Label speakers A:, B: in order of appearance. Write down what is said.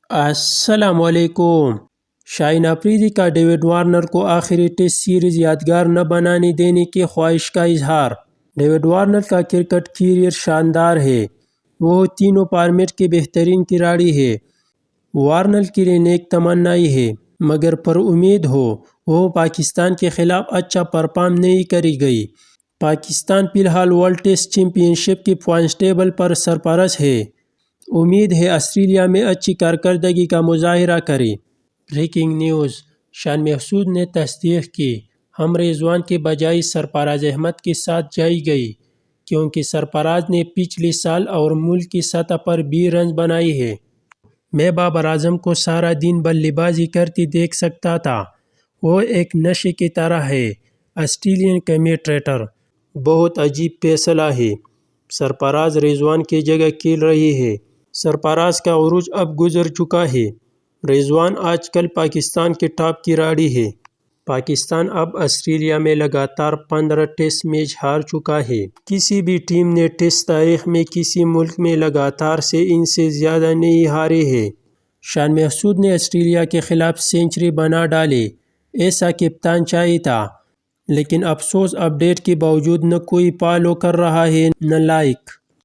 A: السلام علیکم۔ شاہین افریدی کا ڈیوڈ وارنر کو آخری ٹیسٹ سیریز یادگار نہ بنانے دینے کی خواہش کا اظہار۔ ڈیوڈ وارنر کا کرکٹ کیریئر شاندار ہے۔ وہ تینوں فارمیٹ کے بہترین کھلاڑی ہے۔ وارنر کے لیے نیک تمنائیں ہیں، مگر پر امید ہو وہ پاکستان کے خلاف اچھا پرفارم نہیں کرے گی۔ پاکستان فی الحال ورلڈ ٹیسٹ چیمپئن شپ کی پوائنٹس ٹیبل پر سرفراز ہے۔ امید ہے آسٹریلیا میں اچھی کارکردگی کا مظاہرہ کرے۔ بریکنگ نیوز: شان محسود نے تصدیق کی، ہم رضوان کے بجائے سرفراز احمد کے ساتھ جائیں گے، کیونکہ سرفراز نے پچھلے سال اور ملک کی سطح پر بھی رنز بنائے ہیں۔ میں بابر اعظم کو سارا دن بلے بازی کرتے دیکھ سکتا تھا۔ وہ ایک نشے کی طرح ہے۔ آسٹریلین کمنٹیٹر: بہت عجیب فیصلہ ہے۔ سرفراز رضوان کی جگہ کھیل رہے ہیں۔ سرفراز کا عروج اب گزر چکا ہے۔ رضوان آج کل پاکستان کے ٹاپ کھلاڑی ہے۔ پاکستان اب آسٹریلیا میں لگاتار 15 ٹیسٹ میچ ہار چکا ہے۔ کسی بھی ٹیم نے ٹیسٹ تاریخ میں کسی ملک میں لگاتار سے ان سے زیادہ نہیں ہارے ہیں۔ شان محسود نے آسٹریلیا کے خلاف سنچری بنا ڈالی، ایسا کپتان چاہیے تھا، لیکن افسوس اپ ڈیٹ کے باوجود نہ کوئی فالو کر رہا ہے نہ لائک